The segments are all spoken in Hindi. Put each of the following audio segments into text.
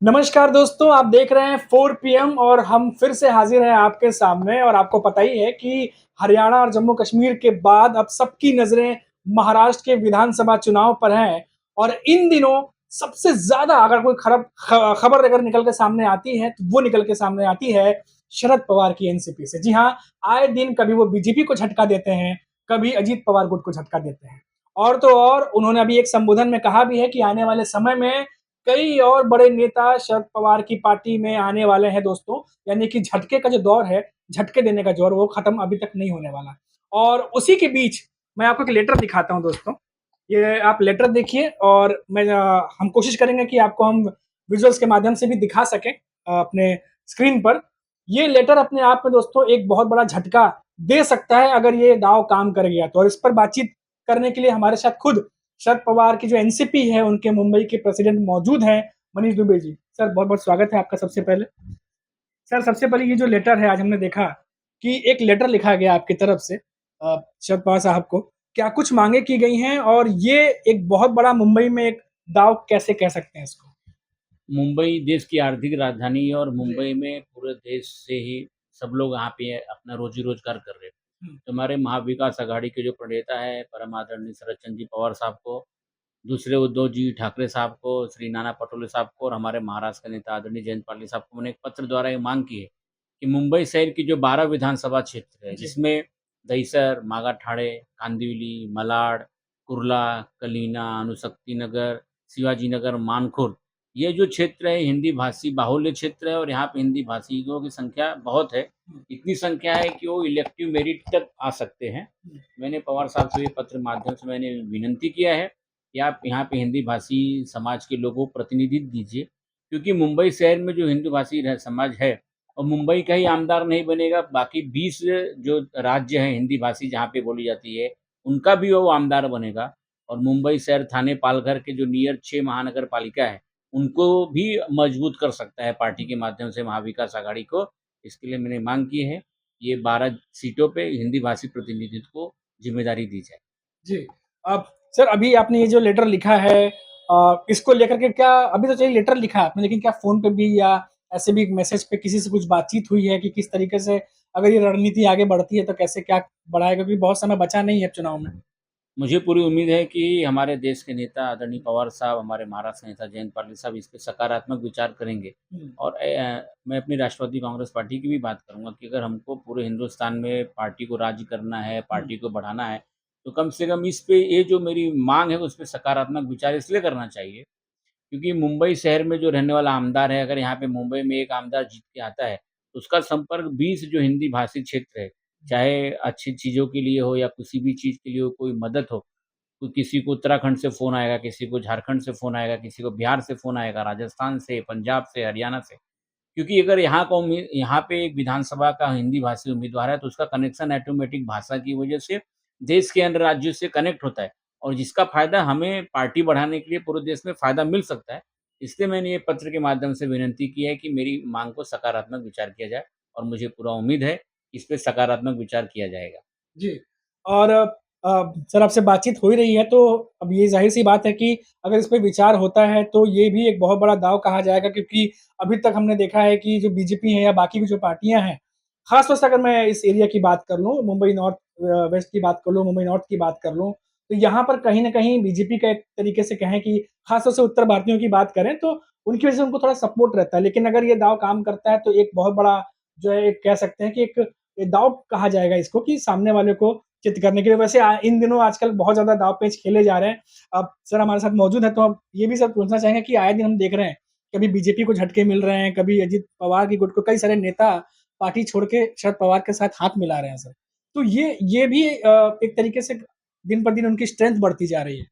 नमस्कार दोस्तों, आप देख रहे हैं 4 पीएम और हम फिर से हाज़िर हैं आपके सामने और आपको पता ही है कि हरियाणा और जम्मू कश्मीर के बाद अब सबकी नज़रें महाराष्ट्र के विधानसभा चुनाव पर हैं और इन दिनों सबसे ज़्यादा अगर कोई खबर अगर निकल के सामने आती है, तो वो निकल के सामने आती है शरद पवार की एनसीपी से। जी हाँ, आए दिन कभी वो बीजेपी को झटका देते हैं, कभी अजीत पवार गुट को झटका देते हैं। और तो और उन्होंने अभी एक संबोधन में कहा भी है कि आने वाले समय में कई और बड़े नेता शरद पवार की पार्टी में आने वाले हैं दोस्तों, यानी कि झटके का जो दौर है, झटके देने का दौर वो खत्म अभी तक नहीं होने वाला। और उसी के बीच मैं आपको एक लेटर दिखाता हूँ दोस्तों, ये आप लेटर देखिए और हम कोशिश करेंगे कि आपको हम विजुअल्स के माध्यम से भी दिखा सकें अपने स्क्रीन पर। ये लेटर अपने आप में दोस्तों एक बहुत बड़ा झटका दे सकता है अगर ये दाँव काम कर गया तो और इस पर बातचीत करने के लिए हमारे साथ खुद शरद पवार की जो एनसीपी है, उनके मुंबई के प्रेसिडेंट मौजूद हैं, मनीष दुबे जी। सर बहुत-बहुत स्वागत है आपका सबसे पहले। सर सबसे पहले ये जो लेटर है आज हमने देखा कि एक लेटर लिखा गया आपकी तरफ से शरद पवार साहब को। क्या कुछ माँगे की गई हैं और ये एक बहुत बड़ा मुंबई में एक दाँव कैसे कह सकते हैं इसको? मुंबई देश की आर्थिक राजधानी है और मुंबई में पूरे देश से ही सब लोग यहाँ पे अपना रोजी-रोजगार कर रहे हैं। हुँ, तो हमारे महाविकास आघाड़ी के जो प्रणेता हैं, परम आदरणीय शरद चंद्र जी पवार साहब को, दूसरे उद्धव जी ठाकरे साहब को, श्री नाना पटोले साहब को और हमारे महाराष्ट्र के नेता आदरणीय जयंत पाटिल साहब को मैंने एक पत्र द्वारा ये माँग की है कि मुंबई शहर की जो 12 विधानसभा क्षेत्र है, जी। जिसमें दहिसर, मागाठाणे, कांदिवली, malaड, कुर्ला, कलीना, अणुशक्ति नगर, शिवाजी नगर, मानखुर्द ये जो क्षेत्र है हिंदी भाषी बाहुल्य क्षेत्र है और यहाँ पे हिंदी भाषियों की संख्या बहुत है। हुँ, इतनी संख्या है कि वो इलेक्टिव मेरिट तक आ सकते हैं। हुँ, मैंने पवार साहब से ये पत्र माध्यम से मैंने विनती किया है कि आप यहाँ पे हिंदी भाषी समाज के लोगों को प्रतिनिधित्व दीजिए। क्योंकि मुंबई शहर में जो हिंदू भाषी समाज है और मुंबई का ही आमदार नहीं बनेगा, बाकी 20 जो राज्य हैं हिंदी भाषी जहाँ पे बोली जाती है, उनका भी वो आमदार बनेगा। और मुंबई शहर, थाने, पालघर के जो नियर 6 महानगर पालिका है, उनको भी मजबूत कर सकता है पार्टी के माध्यम से महाविकास आघाड़ी को। इसके लिए मैंने माँग की है, ये 12 सीटों पे हिंदी भाषी प्रतिनिधित्व को ज़िम्मेदारी दी जाए। जी। अब सर अभी आपने ये जो लेटर लिखा है इसको लेकर के क्या अभी तो चलिए लेटर लिखा है आपने लेकिन क्या फ़ोन पे भी या ऐसे भी मैसेज पे किसी से कुछ बातचीत हुई है कि किस तरीके से अगर ये रणनीति आगे बढ़ती है तो कैसे क्या बढ़ाएगा? क्योंकि बहुत समय बचा नहीं है अब चुनाव में। मुझे पूरी उम्मीद है कि हमारे देश के नेता आदरणीय पवार साहब, हमारे महाराष्ट्र के नेता जयंत पाटिल साहब इस पे सकारात्मक विचार करेंगे। हुँ, और मैं अपनी राष्ट्रवादी कांग्रेस पार्टी की भी बात करूँगा कि अगर हमको पूरे हिंदुस्तान में पार्टी को राज्य करना है, हुँ, पार्टी को बढ़ाना है, तो कम से कम इस पे ये जो मेरी माँग है, उस पे सकारात्मक विचार इसलिए करना चाहिए, क्योंकि मुंबई शहर में जो रहने वाला आमदार है, अगर यहाँ पे मुंबई में एक आमदार जीत के आता है, तो उसका संपर्क 20 जो हिंदी भाषी क्षेत्र है, चाहे अच्छी चीज़ों के लिए हो या किसी भी चीज़ के लिए हो, कोई मदद हो, तो किसी को उत्तराखंड से फ़ोन आएगा, किसी को झारखंड से फ़ोन आएगा, किसी को बिहार से फ़ोन आएगा, राजस्थान से, पंजाब से, हरियाणा से। क्योंकि अगर यहाँ पे एक विधानसभा का हिंदी भाषी उम्मीदवार है, तो उसका कनेक्शन ऑटोमेटिक भाषा की वजह से देश के अन्य राज्यों से कनेक्ट होता है और जिसका फ़ायदा हमें पार्टी बढ़ाने के लिए पूरे देश में फ़ायदा मिल सकता है। इसलिए मैंने ये पत्र के माध्यम से विनती की है कि मेरी माँग को सकारात्मक विचार किया जाए और मुझे पूरा उम्मीद है, इस पे सकारात्मक विचार किया जाएगा। जी। और सर आपसे बातचीत हो ही रही है तो अब ये ज़ाहिर-सी बात है कि अगर इस पे विचार होता है तो ये भी एक बहुत बड़ा दाँव कहा जाएगा क्योंकि अभी तक हमने देखा है कि जो बीजेपी है या बाकी की जो पार्टियाँ हैं, ख़ास तौर से अगर मैं इस एरिया की बात कर लूँ, मुंबई नॉर्थ वेस्ट की बात कर लूँ, मुंबई नॉर्थ की बात कर लूँ, तो यहाँ पर कहीं न कहीं बीजेपी का एक तरीके से कहें कि ख़ास तौर से उत्तर भारतीयों की बात करें तो उनकी वजह से उनको थोड़ा सपोर्ट रहता है। लेकिन अगर ये दाँव काम करता है तो एक बहुत बड़ा जो है एक कह सकते हैं कि एक दाँव कहा जाएगा इसको कि सामने वाले को चित करने के लिए। वैसे इन दिनों आजकल बहुत ज़्यादा दाँव-पेच खेले जा रहे हैं। अब सर हमारे साथ मौजूद हैं तो हम ये भी सर पूछना चाहेंगे कि आए दिन हम देख रहे हैं, कभी बीजेपी को झटके मिल रहे हैं, कभी अजित पवार की गुट को कई सारे नेता पार्टी छोड़ के शरद पवार के साथ हाथ मिला रहे हैं सर। तो ये भी एक तरीके से दिन पर दिन उनकी स्ट्रेंथ बढ़ती जा रही है।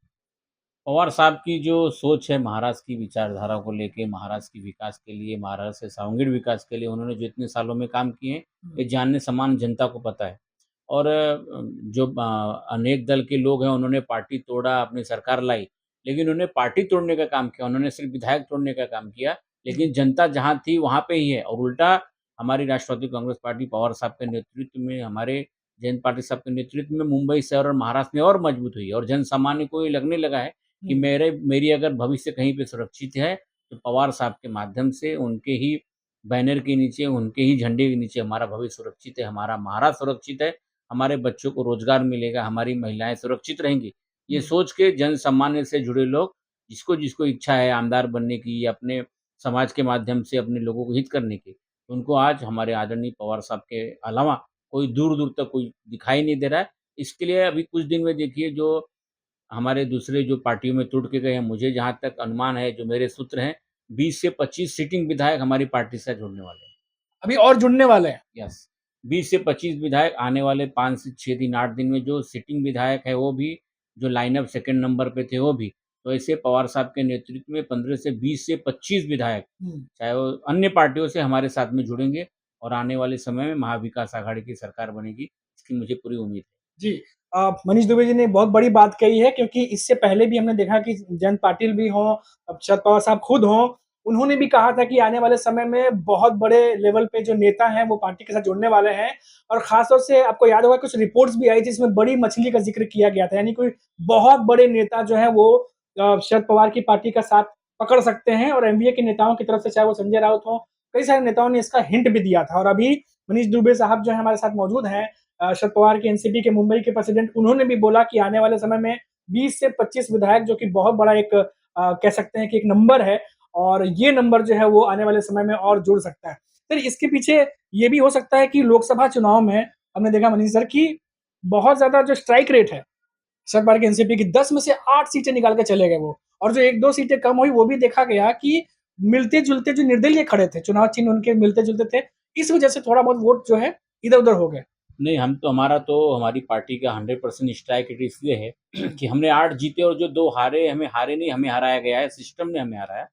पवार साहब की जो सोच है महाराष्ट्र की विचारधारा को लेके, महाराष्ट्र के विकास के लिए, महाराष्ट्र के सर्वांगीण विकास के लिए उन्होंने जो इतने सालों में काम किए हैं, हुँ, ये जानने समान जनता को पता है। और जो अनेक दल के लोग हैं उन्होंने पार्टी तोड़ा, अपनी सरकार लाई, लेकिन उन्होंने पार्टी तोड़ने का काम किया, उन्होंने सिर्फ़ विधायक तोड़ने का काम किया, हुँ, लेकिन जनता जहाँ थी वहाँ पे ही है और उल्टा हमारी राष्ट्रवादी कांग्रेस पार्टी पवार साहब के नेतृत्व में, हमारे जयंत पाटिल साहब के नेतृत्व में मुंबई शहर और महाराष्ट्र में और मजबूत हुई है और जन सामान्य को ये लगने लगा है कि हुँ, मेरी अगर भविष्य कहीं पे सुरक्षित है, तो पवार साहब के माध्यम से उनके ही बैनर के नीचे, उनके ही झंडे के नीचे हमारा भविष्य सुरक्षित है, हमारा महाराष्ट्र सुरक्षित है, हमारे बच्चों को रोज़गार मिलेगा, हमारी महिलाएँ सुरक्षित रहेंगी। ये हुँ। सोच के जन सामान्य से जुड़े लोग जिसको इच्छा है आमदार बनने की या अपने समाज के माध्यम से अपने लोगों को हित करने की, उनको आज हमारे आदरणीय पवार साहब के अलावा कोई दूर-दूर तक कोई दिखाई नहीं दे रहा है। इसके लिए अभी कुछ दिन में देखिए जो हमारे दूसरे जो पार्टियों में टूट के गए हैं, मुझे जहाँ तक अनुमान है, जो मेरे सूत्र हैं, 20 से 25 सिटिंग विधायक हमारी पार्टी से जुड़ने वाले हैं। अभी और जुड़ने वाले हैं। यस, 20 से 25 विधायक आने वाले 5 से 6 दिन, 8 दिन में जो सिटिंग विधायक है, वो भी, जो लाइनअप सेकंड नंबर पे थे, वो भी। तो ऐसे पवार साहब के नेतृत्व में 15 से 20 से 25 विधायक, हुँ। चाहे वो अन्य पार्टियों से हमारे साथ में जुड़ेंगे और आने वाले समय में महाविकास आघाड़ी की सरकार बनेगी, इसकी मुझे पूरी उम्मीद है। जी। मनीष दुबे जी ने बहुत बड़ी बात कही है क्योंकि इससे पहले भी हमने देखा कि जयंत पाटिल भी हों, अब शरद पवार साहब खुद हों, उन्होंने भी कहा था कि आने वाले समय में बहुत बड़े लेवल पे जो नेता हैं वो पार्टी के साथ जुड़ने वाले हैं और ख़ास तौर से आपको याद होगा कुछ रिपोर्ट्स भी आई थी जिसमें बड़ी मछली का ज़िक्र किया गया था। यानी कोई बहुत बड़े नेता जो हैं वो शरद पवार की पार्टी का साथ पकड़ सकते हैं और एनडीए के नेताओं की तरफ से चाहे वो संजय राउत हों, कई सारे नेताओं ने इसका हिंट भी दिया था और अभी मनीष दुबे साहब जो हैं हमारे साथ मौजूद हैं, शरद पवार के एनसीपी के मुंबई के प्रेसिडेंट, उन्होंने भी बोला कि आने वाले समय में 20 से 25 विधायक जो कि बहुत बड़ा एक कह सकते हैं कि एक नंबर है और ये नंबर जो है वो आने वाले समय में और जुड़ सकता है। फिर इसके पीछे ये भी हो सकता है कि लोकसभा चुनाव में हमने देखा मनीष सर कि बहुत ज़्यादा जो स्ट्राइक रेट है, शरद पवार की एनसीपी की 10 में से 8 सीटें निकाल के चले गए वो और जो 1-2 सीटें कम हुई वो भी देखा गया कि मिलते-जुलते जो निर्दलीय खड़े थे, चुनाव चिन्ह उनके मिलते-जुलते थे, इस वजह से थोड़ा बहुत वोट जो है इधर-उधर हो गए। नहीं, हम तो हमारा तो हमारी पार्टी का 100% स्ट्राइक रेट इसलिए है कि हमने 8 जीते और जो 2 हारे, हमें हारे नहीं, हमें हराया गया है, सिस्टम ने हमें हराया।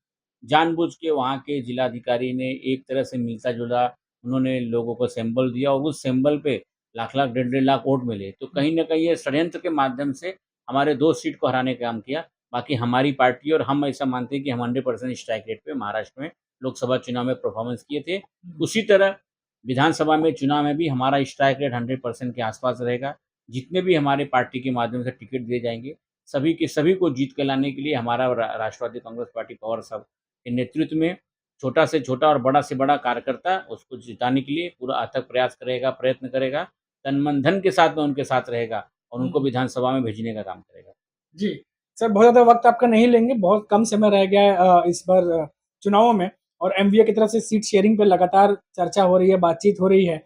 जानबूझ के वहाँ के जिलाधिकारी ने एक तरह से मिलता-जुला उन्होंने लोगों को सिंबल दिया और उस सिंबल पे लाख-लाख, डेढ़-डेढ़ लाख वोट मिले। तो कहीं न कहीं ये षड्यंत्र के माध्यम से हमारे 2 सीट को हराने का काम किया। बाकी हमारी पार्टी और हम ऐसा मानते हैं कि हम 100% स्ट्राइक रेट पे महाराष्ट्र में लोकसभा चुनाव में परफ़ॉर्मेंस किए थे। उसी तरह विधानसभा में चुनाव में भी हमारा स्ट्राइक रेट 100% के आसपास रहेगा। जितने भी हमारे पार्टी के माध्यम से टिकट दिए जाएँगे, सभी के सभी को जीत के लाने के लिए हमारा राष्ट्रवादी कांग्रेस पार्टी पवार साहब के नेतृत्व में छोटा से छोटा और बड़ा से बड़ा कार्यकर्ता उसको जिताने के लिए पूरा अथक प्रयास करेगा, प्रयत्न करेगा, तन मन धन के साथ में उनके साथ रहेगा और उनको विधानसभा में भेजने का काम करेगा। जी। सर बहुत ज़्यादा वक़्त आपका नहीं लेंगे, बहुत कम समय रह गया है इस बार चुनावों में और एमवीए की तरफ से सीट शेयरिंग पे लगातार चर्चा हो रही है, बातचीत हो रही है।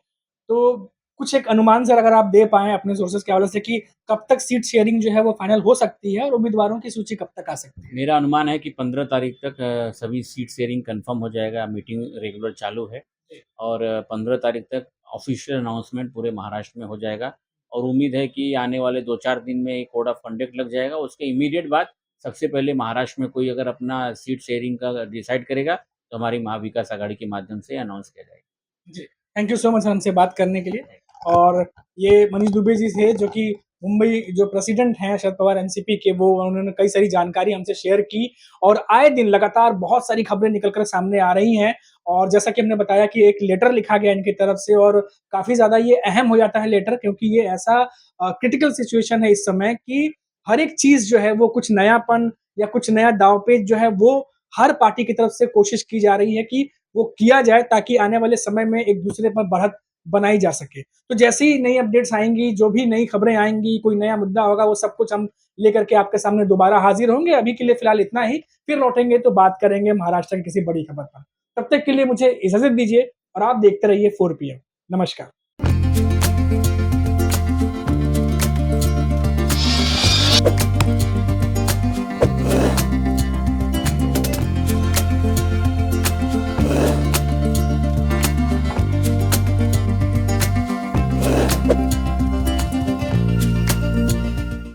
तो कुछ एक अनुमान सर अगर आप दे पाएँ अपने सोर्सेज़ के हवाले से कि कब तक सीट शेयरिंग जो है वो फाइनल हो सकती है और उम्मीदवारों की सूची कब तक आ सकती है? मेरा अनुमान है कि 15 तारीख तक सभी सीट शेयरिंग कन्फर्म हो जाएगा, मीटिंग रेगुलर चालू है जी। और 15 तारीख तक ऑफ़िशियल अनाउंसमेंट पूरे महाराष्ट्र में हो जाएगा और उम्मीद है कि आने वाले 2-4 दिन में एक कोड ऑफ कंडक्ट लग जाएगा। उसके इमीडिएट बाद सबसे पहले महाराष्ट्र में कोई अगर अपना सीट शेयरिंग का डिसाइड करेगा, तो हमारी महाविकास आघाड़ी के माध्यम से अनाउंस किया जाएगा। जी, थैंक यू सो मच हमसे बात करने के लिए और ये मनीष दुबे जी थे जो कि मुंबई जो प्रेसिडेंट हैं शरद पवार एनसीपी के, वो उन्होंने कई सारी जानकारी हमसे शेयर की और आए दिन लगातार बहुत सारी खबरें निकल कर सामने आ रही हैं और जैसा कि हमने बताया कि एक लेटर लिखा गया इनकी तरफ से और काफ़ी ज़्यादा ये अहम हो जाता है लेटर क्योंकि ये ऐसा क्रिटिकल सिचुएशन है इस समय कि हर एक चीज़ जो है वो कुछ नयापन या कुछ नया दाँव-पेच जो है वो हर पार्टी की तरफ से कोशिश की जा रही है कि वो किया जाए ताकि आने वाले समय में एक दूसरे पर बढ़त बनाई जा सके। तो जैसे ही नई अपडेट्स आएँगी, जो भी नई खबरें आएँगी, कोई नया मुद्दा होगा, वो सब कुछ हम लेकर के आपके सामने दोबारा हाज़िर होंगे। अभी के लिए फ़िलहाल इतना ही, फिर लौटेंगे तो बात करेंगे महाराष्ट्र की किसी बड़ी खबर पर। तब तक के लिए मुझे इजाज़त दीजिए और आप देखते रहिए 4 पीएम। नमस्कार।